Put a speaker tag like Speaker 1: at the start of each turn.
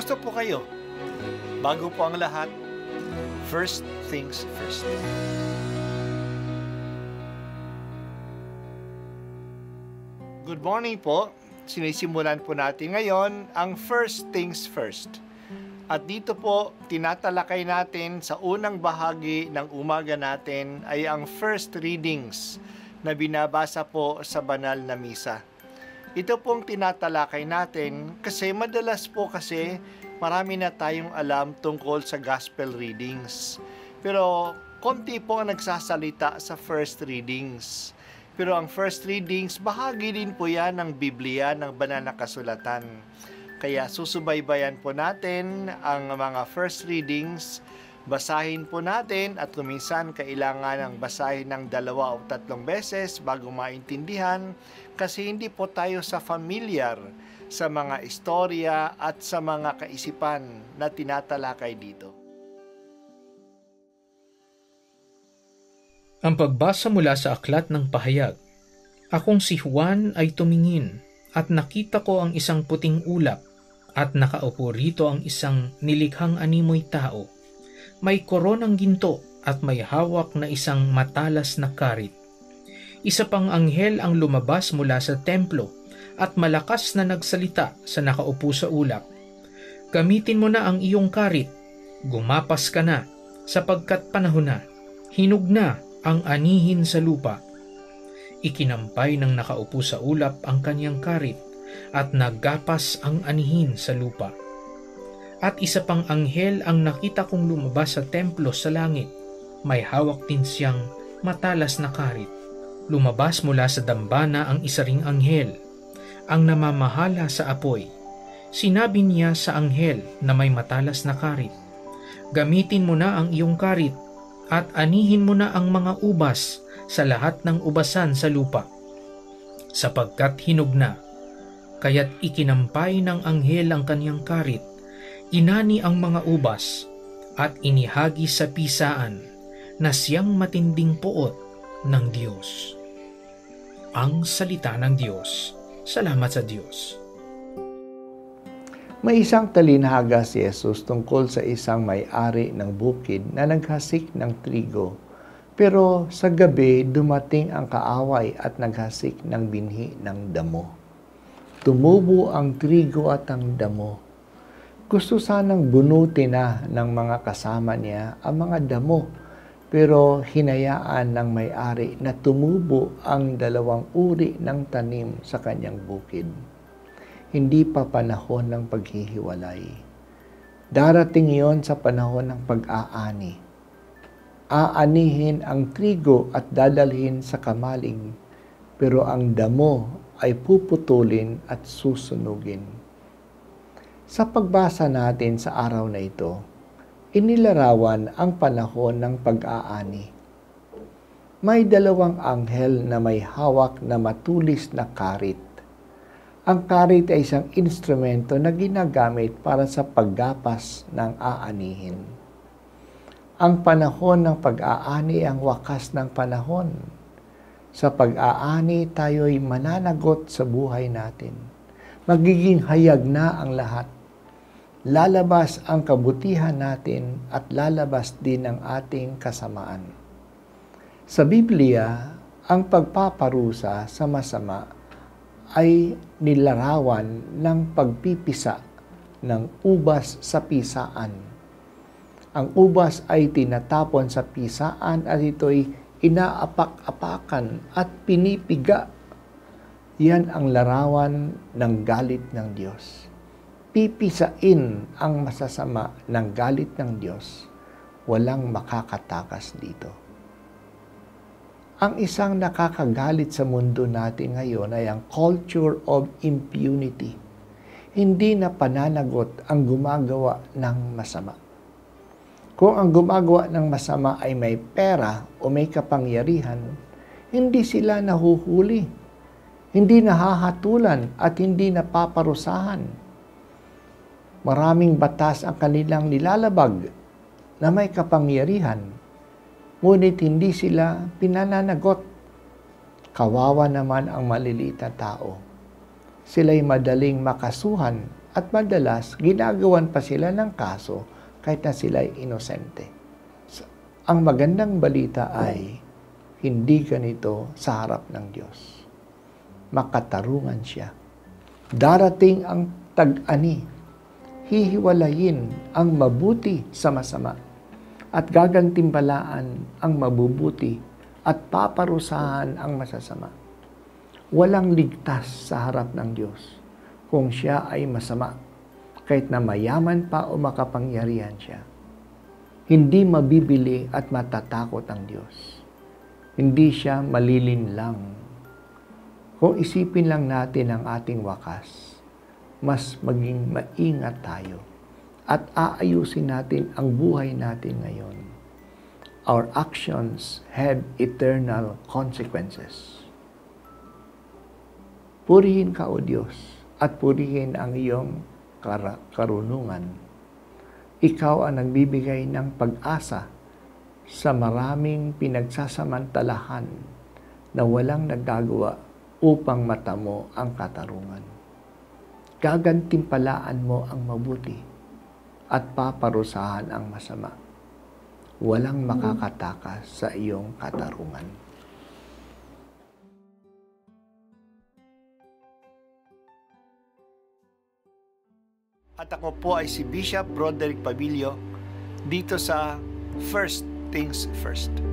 Speaker 1: Kumusta po kayo? Bago po ang lahat, first things first. Good morning po. Sinisimulan po natin ngayon ang first things first. At dito po, tinatalakay natin sa unang bahagi ng umaga natin ay ang first readings na binabasa po sa banal na misa. Ito pong tinatalakay natin kasi madalas po kasi marami na tayong alam tungkol sa gospel readings. Pero konti po ang nagsasalita sa first readings. Pero ang first readings, bahagi din po yan ng Biblia, ng banal na kasulatan. Kaya susubaybayan po natin ang mga first readings. Basahin po natin at kuminsan kailangan ng basahin ng 2 o 3 beses bago maintindihan kasi hindi po tayo familiar sa mga istorya at sa mga kaisipan na tinatalakay dito.
Speaker 2: Ang pagbasa mula sa Aklat ng Pahayag. Akong si Juan ay tumingin at nakita ko ang isang puting ulap at nakaupo rito ang isang nilikhang animoy tao. May koronang ginto at may hawak na isang matalas na karit. Isa pang anghel ang lumabas mula sa templo at malakas na nagsalita sa nakaupo sa ulap. Gamitin mo na ang iyong karit, gumapas ka na, sapagkat panahon na, hinog na ang anihin sa lupa. Ikinampay ng nakaupo sa ulap ang kanyang karit at naggapas ang anihin sa lupa. At isa pang anghel ang nakita kong lumabas sa templo sa langit. May hawak din siyang matalas na karit. Lumabas mula sa dambana ang isa ring anghel, ang namamahala sa apoy. Sinabi niya sa anghel na may matalas na karit, gamitin mo na ang iyong karit at anihin mo na ang mga ubas sa lahat ng ubasan sa lupa. Sapagkat hinog na, kaya't ikinampay ng anghel ang kanyang karit, inani ang mga ubas at inihagi sa pisaan na siyang matinding puot ng Diyos. Ang salita ng Diyos. Salamat sa Diyos.
Speaker 3: May isang talinhaga si Jesus tungkol sa isang may-ari ng bukid na naghasik ng trigo. Pero sa gabi dumating ang kaaway at naghasik ng binhi ng damo. Tumubo ang trigo at ang damo. Gusto sanang bunutin na ng mga kasama niya ang mga damo, pero hinayaan ng may-ari na tumubo ang 2 uri ng tanim sa kanyang bukid. Hindi pa panahon ng paghihiwalay. Darating iyon sa panahon ng pag-aani. Aanihin ang trigo at dadalhin sa kamalig, pero ang damo ay puputulin at susunugin. Sa pagbasa natin sa araw na ito, inilarawan ang panahon ng pag-aani. May 2 anghel na may hawak na matulis na karit. Ang karit ay isang instrumento na ginagamit para sa paggapas ng aanihin. Ang panahon ng pag-aani ang wakas ng panahon. Sa pag-aani, tayo'y mananagot sa buhay natin. Magiging hayag na ang lahat. Lalabas ang kabutihan natin at lalabas din ang ating kasamaan. Sa Biblia, ang pagpaparusa sa masama ay nilarawan ng pagpipisa ng ubas sa pisaan. Ang ubas ay tinatapon sa pisaan at ito'y inaapak-apakan at pinipiga. Yan ang larawan ng galit ng Diyos. Pipisain ang masasama ng galit ng Diyos. Walang makakatakas dito. Ang isang nakakagalit sa mundo natin ngayon ay ang culture of impunity. Hindi na pananagot ang gumagawa ng masama. Kung ang gumagawa ng masama ay may pera o may kapangyarihan, hindi sila nahuhuli, hindi nahahatulan at hindi napaparusahan. Maraming batas ang kanilang nilalabag na may kapangyarihan, ngunit hindi sila pinananagot. Kawawa naman ang maliliit na tao. Sila'y madaling makasuhan At madalas, ginagawan pa sila ng kaso kahit na sila ay inosente. Ang magandang balita ay hindi ganito sa harap ng Diyos. Makatarungan siya. Darating ang tag-ani. Hihiwalayin ang mabuti sa masama at gagantimbalaan ang mabubuti at paparusahan ang masasama. Walang ligtas sa harap ng Diyos kung siya ay masama, kahit na mayaman pa o makapangyarihan siya. Hindi mabibili at matatakot ang Diyos. Hindi siya malilinlang. Kung isipin lang natin ang ating wakas, mas maging maingat tayo at aayusin natin ang buhay natin ngayon. Our actions have eternal consequences. Purihin ka, O Diyos, at purihin ang iyong karunungan. Ikaw ang nagbibigay ng pag-asa sa maraming pinagsasamantalahan na walang nagagawa upang matamo ang katarungan. Gagantimpalaan mo ang mabuti at paparusahan ang masama. Walang makakatakas sa iyong katarungan.
Speaker 1: At ako po ay si Bishop Broderick Pabilio dito sa First Things First.